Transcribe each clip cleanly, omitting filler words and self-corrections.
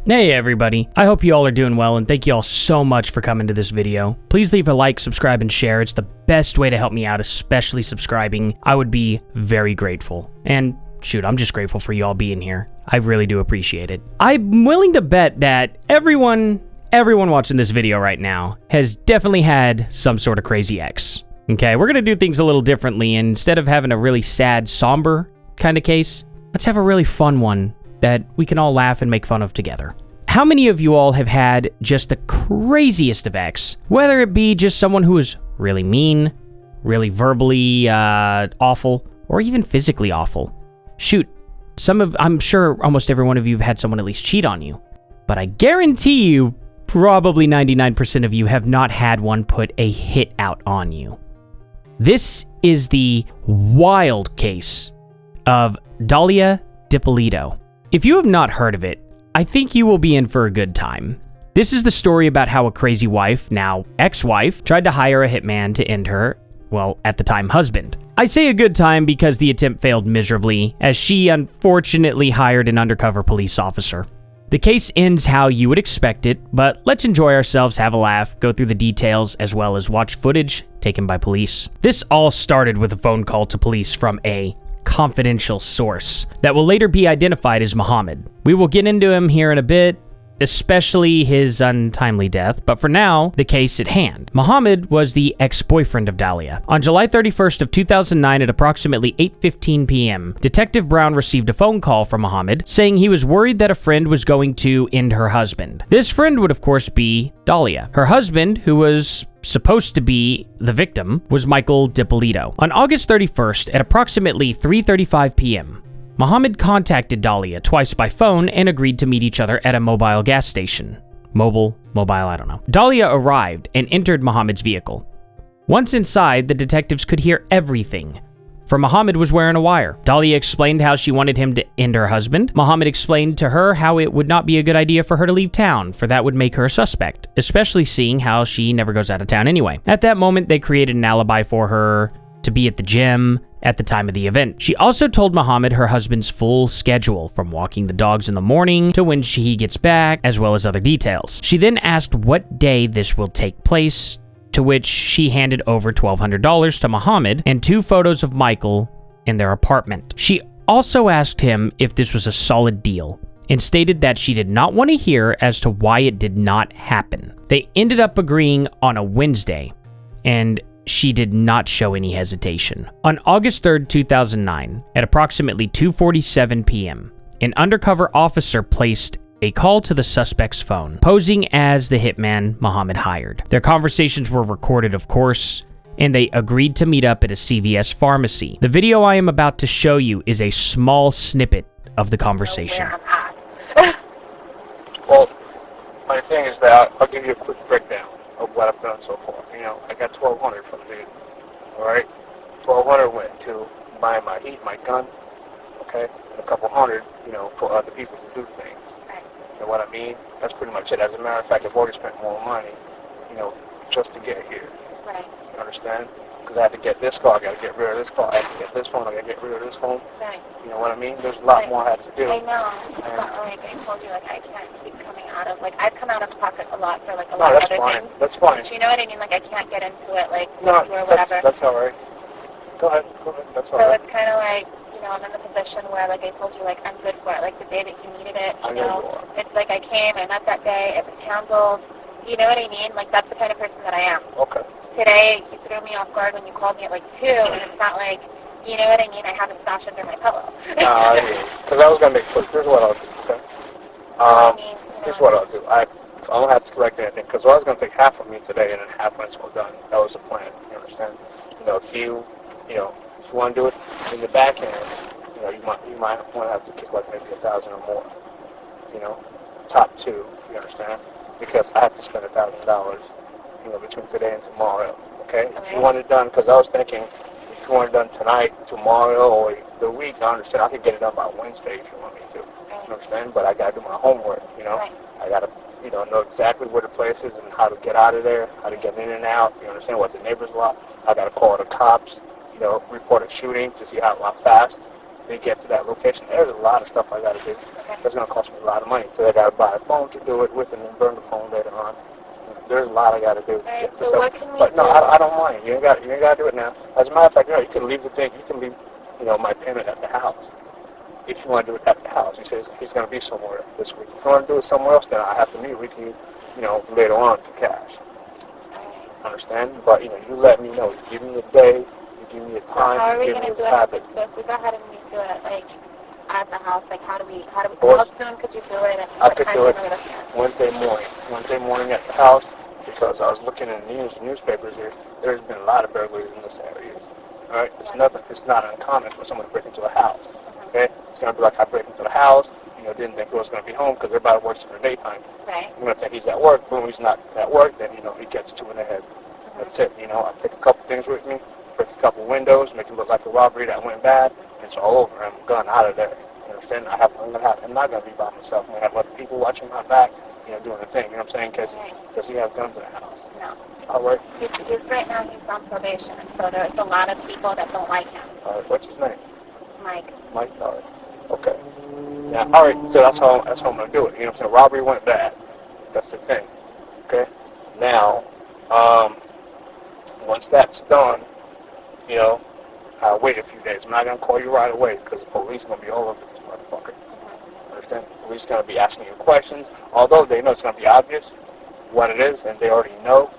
Hey everybody, I hope you all are doing well and thank you all so much for coming to this video. Please leave a like, subscribe, and share. It's the best way to help me out, especially subscribing. I would be very grateful. And shoot, I'm just grateful for you all being here. I really do appreciate it. I'm willing to bet that everyone watching this video right now has definitely had some sort of crazy ex. Okay, we're gonna do things a little differently. Instead of having a really sad, somber kind of case, let's have a really fun one that we can all laugh and make fun of together. How many of you all have had just the craziest of ex? Whether it be just someone who is really mean, really verbally awful, or even physically awful. Shoot, I'm sure almost every one of you have had someone at least cheat on you. But I guarantee you, probably 99% of you have not had one put a hit out on you. This is the wild case of Dalia DiPolito. If you have not heard of it, I think you will be in for a good time. This is the story about how a crazy wife, now ex-wife, tried to hire a hitman to end her, well, at the time, husband. I say a good time because the attempt failed miserably, as she unfortunately hired an undercover police officer. The case ends how you would expect it, but let's enjoy ourselves, have a laugh, go through the details, as well as watch footage taken by police. This all started with a phone call to police from a confidential source that will later be identified as Muhammad. We will get into him here in a bit, especially his untimely death, but for now, the case at hand. Muhammad was the ex-boyfriend of Dalia. On July 31st of 2009 at approximately 8:15 p.m., Detective Brown received a phone call from Muhammad saying he was worried that a friend was going to end her husband. This friend would of course be Dalia. Her husband, who was supposed to be the victim, was Michael DiPolito. On August 31st at approximately 3:35 p.m., Muhammad contacted Dalia twice by phone and agreed to meet each other at a mobile gas station. Mobile, I don't know. Dalia arrived and entered Muhammad's vehicle. Once inside, the detectives could hear everything, for Muhammad was wearing a wire. Dalia explained how she wanted him to end her husband. Muhammad explained to her how it would not be a good idea for her to leave town, for that would make her a suspect, especially seeing how she never goes out of town anyway. At that moment, they created an alibi for her to be at the gym at the time of the event. She also told Muhammad her husband's full schedule, from walking the dogs in the morning to when he gets back, as well as other details. She then asked what day this will take place, to which she handed over $1,200 to Muhammad and 2 photos of Michael in their apartment. She also asked him if this was a solid deal and stated that she did not want to hear as to why it did not happen. They ended up agreeing on a Wednesday, and she did not show any hesitation. On August 3rd, 2009, at approximately 2:47 p.m., an undercover officer placed a call to the suspect's phone, posing as the hitman Muhammad hired. Their conversations were recorded, of course, and they agreed to meet up at a CVS pharmacy. The video I am about to show you is a small snippet of the conversation. Well, my thing is that I'll give you a quick breakdown of what I've done so far. You know, I got $1,200 from the dude. Alright? $1,200 went to buy my heat, my gun, okay? And a couple hundred, you know, for other people to do things. You know what I mean? That's pretty much it. As a matter of fact, I've already spent more money, you know, just to get here. Right. You understand? Because I had to get this car, I got to get rid of this car, I had to get this phone, I got to get rid of this phone. Right. You know what I mean? There's a lot more I had to do. I know. But like I told you, like I can't keep coming out of, like I've come out of pocket a lot for like a lot of other things. That's fine. But you know what I mean? Like I can't get into it like no, or whatever. That's all right. Go ahead. That's all right. So it's kind of like, you know, I'm in the position where, like I told you, like I'm good for it. Like the day that you needed it, you know, it's like I came, I met that day, it was handled. You know what I mean? Like that's the kind of person that I am. Okay. Today, you threw me off guard when you called me at like 2, and it's not like, you know what I mean? I have a stash under my pillow. Because I was going to make, here's what I'll do, okay? Here's what I'll do. I don't have to correct anything, because I was going to take half of me today and then half when it's all done. That was the plan, you understand? You know, if you want to do it in the back end, you know, you might want to have to kick like maybe $1,000 or more, you know, top 2, you understand? Because I have to spend $1,000, you know, between today and tomorrow, okay? If you want it done, because I was thinking, if you want it done tonight, tomorrow, or the week, I understand, I could get it done by Wednesday if you want me to, you understand? But I got to do my homework, you know? I got to, you know exactly where the place is and how to get out of there, how to get in and out, you understand, what the neighbors want. I got to call the cops, you know, report a shooting to see how fast they get to that location. There's a lot of stuff I got to do. That's going to cost me a lot of money because I got to buy a phone to do it with and then burn the phone later on. There's a lot I got to do. Right, so what can we but no, do? I don't mind. You ain't got to do it now. As a matter of fact, you can leave the thing. You can leave, my payment at the house. If you want to do it at the house, he says he's going to be somewhere this week. If you want to do it somewhere else, then I have to meet with you, later on to cash. Understand? But, you let me know. You give me a day, you give me a time, How are we you going give to me do a habit. it? So if we go ahead and we do it, like, at the house, like, how soon could you do it? And I what could time do it are we looking at? Wednesday morning at the house, because I was looking in the newspapers here. There's been a lot of burglaries in this area. All right? It's not uncommon for someone to break into a house. Okay? It's going to be like I break into the house, didn't think he was going to be home because everybody works in the daytime. Right. I'm going to think he's at work. Boom, he's not at work, then, he gets two in the head. That's it. I take a couple things with me, break a couple windows, make it look like a robbery that went bad. It's all over. I'm gone out of there. You understand? I'm not going to be by myself. I'm going to have other people watching my back, doing the thing. You know what I'm saying? Because he has guns in the house. No. All right. He's right now, he's on probation, and so there's a lot of people that don't like him. All right. What's his name? Mike. Mike. All right. Okay. Yeah. All right. So that's how I'm going to do it. You know what I'm saying? Robbery went bad. That's the thing. Okay. Now, once that's done, I'll wait a few days. I'm not going to call you right away because the police are going to be all over this motherfucker. Understand? The police are going to be asking you questions, although they know it's going to be obvious what it is, and they already know.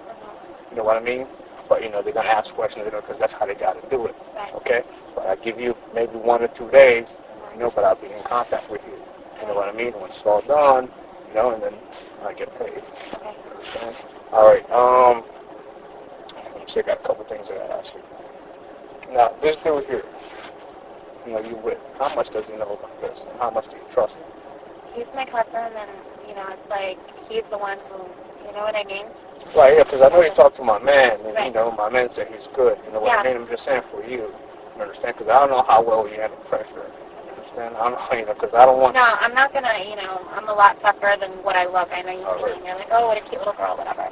You know what I mean? But, they're going to ask questions, because that's how they got to do it. Okay? But I give you maybe 1 or 2 days, but I'll be in contact with you. You know what I mean? When it's all done, and then I get paid. Okay. Understand? All right. Let me see. I got a couple things I got to ask you. Now, this dude here, you with, how much does he know about this, and how much do you trust him? He's my cousin, and, it's like, he's the one who, you know what I mean? Right, yeah, because I know you talked to my man, and, Right. My man said he's good. You know what I mean? I'm just saying for you. You understand? Because I don't know how well you handle pressure. You understand? I don't know, because I don't want... No, I'm not going to, I'm a lot tougher than what I look. I know you see me, and you're like, oh, what a cute little girl, whatever.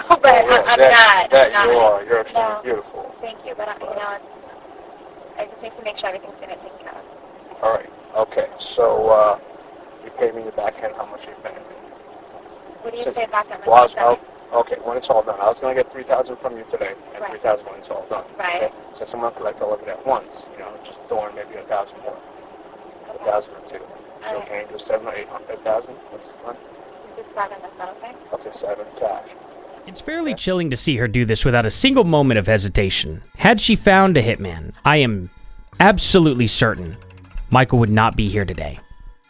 But I'm not. You are. You're extremely beautiful. Thank you, but, I just need to make sure everything's going to take care of. All right. Okay. So, you pay me the back end. How much are you paying me? What do you say back at Well, okay, when it's all done. I was going to get $3,000 from you today, and Right. $3,000 when it's all done. Right. Okay? Since I'm going to collect all of it at once, just throwing maybe $1,000 more. $1,000 or $2,000. So Alright. can you do 7 or 800,000? What's this one? This is 7, is that okay? Okay, 7 cash. It's fairly chilling to see her do this without a single moment of hesitation. Had she found a hitman, I am absolutely certain Michael would not be here today.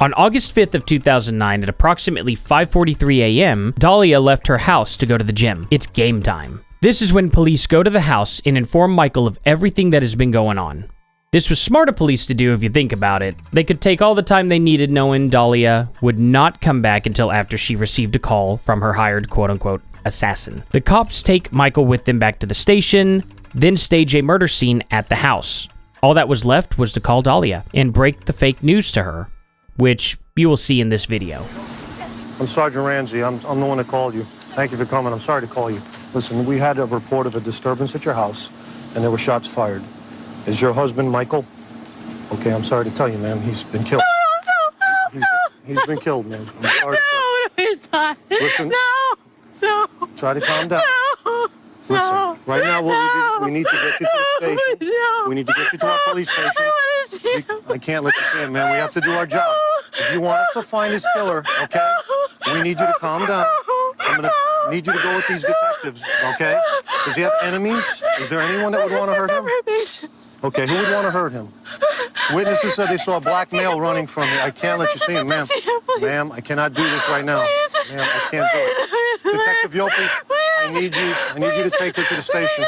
On August 5th of 2009 at approximately 5:43 a.m., Dahlia left her house to go to the gym. It's game time. This is when police go to the house and inform Michael of everything that has been going on. This was smart of police to do if you think about it. They could take all the time they needed knowing Dahlia would not come back until after she received a call from her hired quote-unquote assassin. The cops take Michael with them back to the station, then stage a murder scene at the house. All that was left was to call Dahlia and break the fake news to her, which you will see in this video. I'm Sergeant Ramsey. I'm the one that called you. Thank you for coming. I'm sorry to call you. Listen, we had a report of a disturbance at your house, and there were shots fired. Is your husband Michael? Okay, I'm sorry to tell you, ma'am. He's been killed. He's been killed, man. I'm sorry. No, he's not. Listen. No. Try to calm down. No. Listen, right now we need to get you to the station. No. We need to get you to our police station. I can't let you see him, man. We have to do our job. If you want us to find his killer, okay, we need you to calm down. I'm going to need you to go with these detectives, okay? Does he have enemies? Is there anyone that would want to hurt him? Okay, who would want to hurt him? Witnesses said they saw a black male running from me. I can't let you see him, ma'am. Ma'am, I cannot do this right now. Ma'am, I can't do it. Detective Yopi, I need you to take her to the station.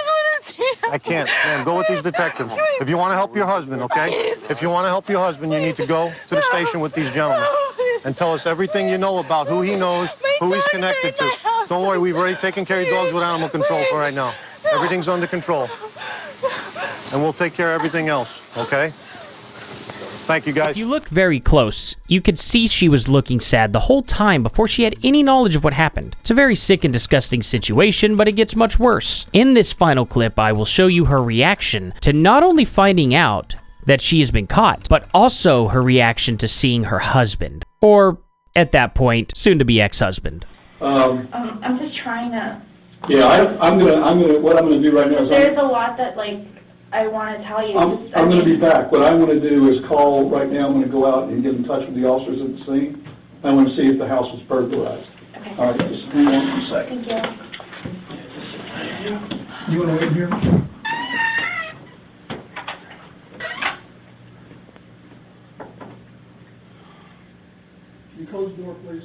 I can't. Ma'am, go with these detectives. If you want to help your husband, okay? If you want to help your husband, you need to go to the station with these gentlemen and tell us everything you know about who he knows, who he's connected to. Don't worry, we've already taken care of your dogs with animal control for right now. Everything's under control. And we'll take care of everything else, okay? Thank you, guys. If you looked very close, you could see she was looking sad the whole time before she had any knowledge of what happened. It's a very sick and disgusting situation, but it gets much worse. In this final clip, I will show you her reaction to not only finding out, that she has been caught, but also her reaction to seeing her husband, or at that point, soon to be ex-husband. I'm just trying to. Yeah, what I'm gonna do right now is There's a lot that I want to tell you. I'm gonna be back. What I want to do is call right now. I'm gonna go out and get in touch with the officers at the scene. I want to see if the house was burglarized. Okay. All right, just hang on one second. Thank you. You want to wait here? Can you close the door, please?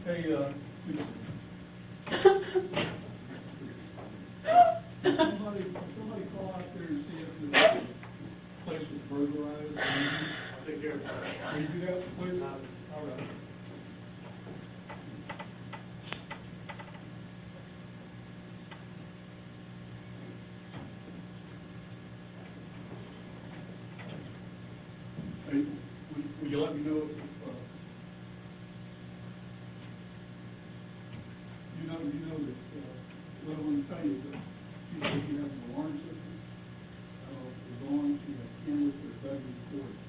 Hey, somebody call out there and see if the place was burglarized. I'll take care of that. Can you do that, please? All right. Hey, will you let me know if you know that, what I want to tell you is that she said she has an alarm system, is on, she has cameras that are better recorded.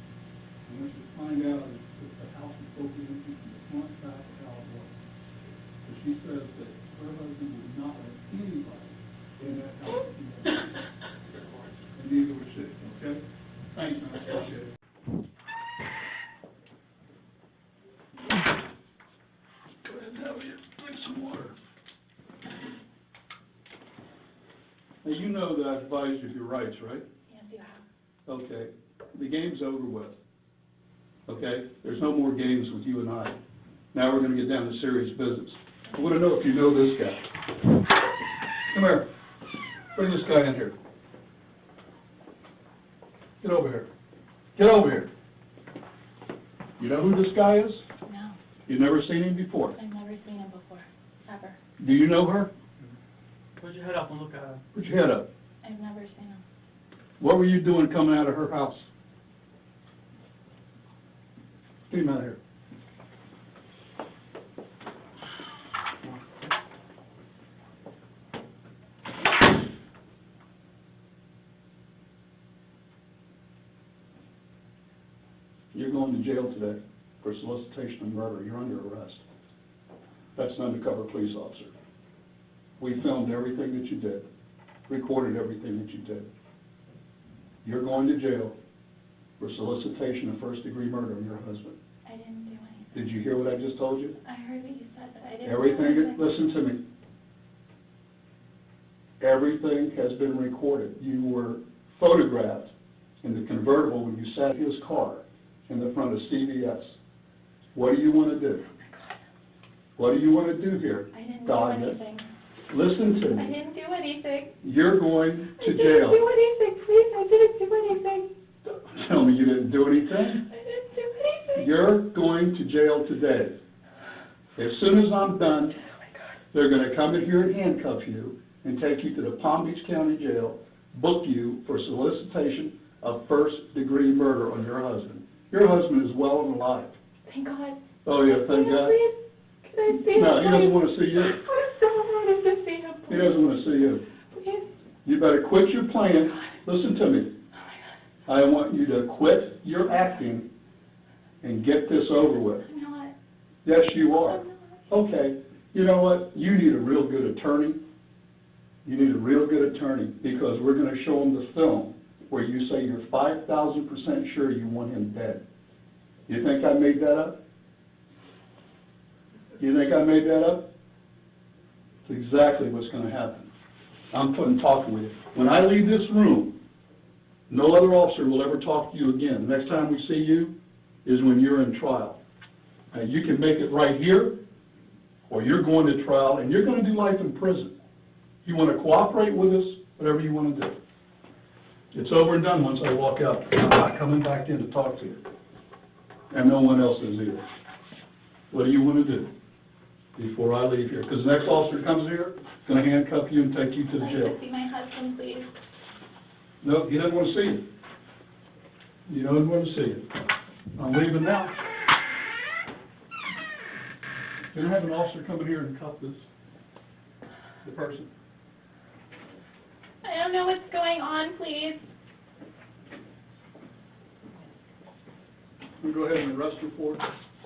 And what she find out is that the house is broken into from the front, back, or how it was. But she says that her husband would not let anybody in that house to do that. And neither would she, okay? Thanks, man, I appreciate it. Go ahead and have you drink some water. Now, you know that I advised you of your rights, right? Yes, you have. Okay. The game's over with. Okay? There's no more games with you and I. Now we're going to get down to serious business. I want to know if you know this guy. Come here. Bring this guy in here. Get over here. Get over here. You know who this guy is? No, You've never seen him before. I've never seen him before, ever. Do you know her? Put your head up and look at her. Put your head up. I've never seen him. What were you doing coming out of her house? Get him out of here. You're going to jail today for solicitation of murder. You're under arrest. That's an undercover police officer. We filmed everything that you did, recorded everything that you did. You're going to jail for solicitation of first-degree murder of your husband. I didn't do anything. Did you hear what I just told you? I heard what you said, but I didn't do Everything, anything. listen to me. Everything has been recorded. You were photographed in the convertible when you sat in his car in the front of CVS. What do you want to do? What do you want to do here? I didn't do Dahlia? anything. Listen to I me. didn't do anything. You're going to I didn't jail. do anything, please. I didn't do anything. Tell me you didn't do anything. I didn't do anything. You're going to jail today. As soon as I'm done, they're going to come in here and handcuff you and take you to the Palm Beach County Jail, book you for solicitation of first-degree murder on your husband. Your husband is well and alive. Thank God. Oh, yeah, thank Can I God. please? Can I see him? No, he doesn't want to see you. I so wanted to see him. He doesn't want to see you. Please. You better quit your playing. Listen to me. I want you to quit your acting and get this over with. I'm not. Yes, you are. I'm not. Okay. You know what? You need a real good attorney. You need a real good attorney because we're going to show them the film where you say you're 5,000% sure you want him dead. You think I made that up? You think I made that up? It's exactly what's going to happen. I'm talking with you. When I leave this room, no other officer will ever talk to you again. The next time we see you is when you're in trial. Now, you can make it right here, or you're going to trial, and you're going to do life in prison. You want to cooperate with us, whatever you want to do. It's over and done once I walk out. I'm not coming back in to talk to you. And no one else is either. What do you want to do before I leave here? Because the next officer comes here, going to handcuff you and take you to the I'd jail. like to see my husband, please. No, he doesn't want to see you. He doesn't want to see you. I'm leaving now. Can I have an officer come in here and cuff the person? I don't know what's going on, please. We'll go ahead and arrest her for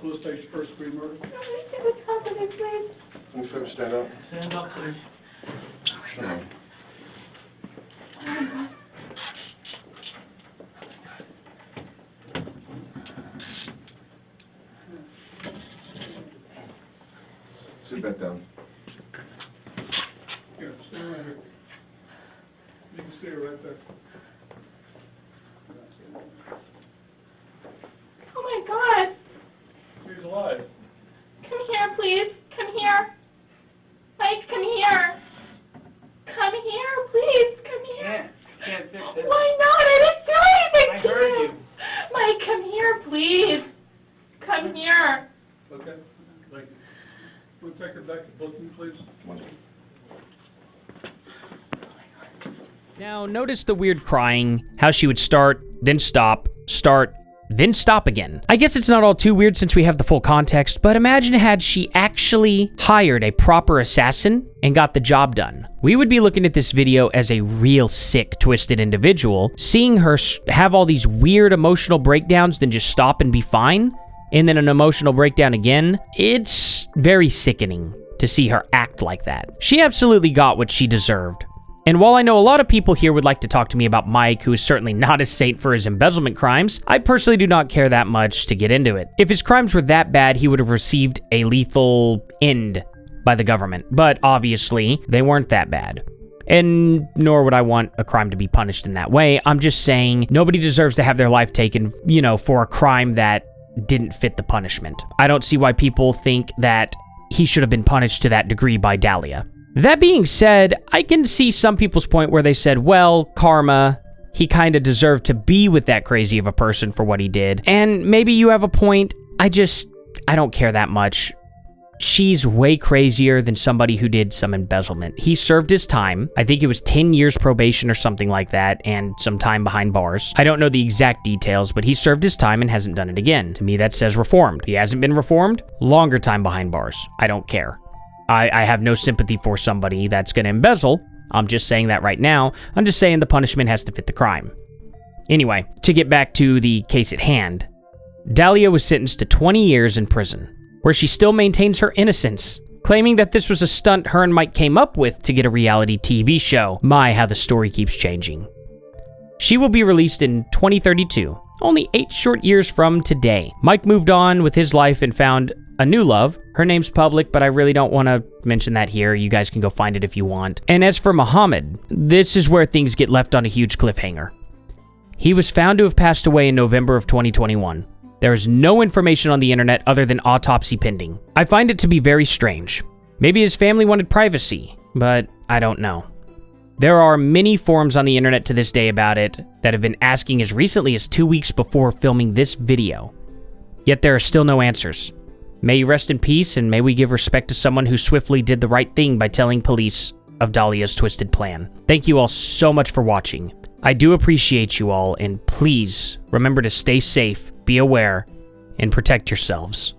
solicitation first degree murder. I want to see what's happening, please. Can you stand up? Stand up, please. Oh my God. Sit back down. Here, stay right here. You can stay right there. Oh my God. She's alive. Come here, please. Come here. Mike, come here. Come here, please. Come here. Can't fix it. Why not? I didn't do anything I to heard you. you. Mike, come here, please. Come here. Okay, thank you. We'll take her back to booking, please. Now, notice the weird crying, how she would start, then stop, then stop again. I guess it's not all too weird since we have the full context, but imagine had she actually hired a proper assassin and got the job done. We would be looking at this video as a real sick, twisted individual. Seeing her have all these weird emotional breakdowns, then just stop and be fine, and then an emotional breakdown again, it's very sickening to see her act like that. She absolutely got what she deserved. And while I know a lot of people here would like to talk to me about Mike, who is certainly not a saint for his embezzlement crimes, I personally do not care that much to get into it. If his crimes were that bad, he would have received a lethal end by the government. But obviously, they weren't that bad. And nor would I want a crime to be punished in that way. I'm just saying nobody deserves to have their life taken, for a crime that didn't fit the punishment. I don't see why people think that he should have been punished to that degree by Dahlia. That being said, I can see some people's point where they said, well, karma, he kind of deserved to be with that crazy of a person for what he did. And maybe you have a point. I don't care that much. She's way crazier than somebody who did some embezzlement. He served his time. I think it was 10 years probation or something like that, and some time behind bars. I don't know the exact details, but he served his time and hasn't done it again. To me, that says reformed. He hasn't been reformed? Longer time behind bars. I don't care. I have no sympathy for somebody that's going to embezzle. I'm just saying that right now. I'm just saying the punishment has to fit the crime. Anyway, to get back to the case at hand, Dahlia was sentenced to 20 years in prison, where she still maintains her innocence, claiming that this was a stunt her and Mike came up with to get a reality TV show. My, how the story keeps changing. She will be released in 2032, only 8 short years from today. Mike moved on with his life and found a new love. Her name's public, but I really don't want to mention that here. You guys can go find it if you want. And as for Muhammad, this is where things get left on a huge cliffhanger. He was found to have passed away in November of 2021. There is no information on the internet other than autopsy pending. I find it to be very strange. Maybe his family wanted privacy, but I don't know. There are many forums on the internet to this day about it that have been asking as recently as 2 weeks before filming this video. Yet there are still no answers. May you rest in peace, and may we give respect to someone who swiftly did the right thing by telling police of Dahlia's twisted plan. Thank you all so much for watching. I do appreciate you all, and please remember to stay safe, be aware, and protect yourselves.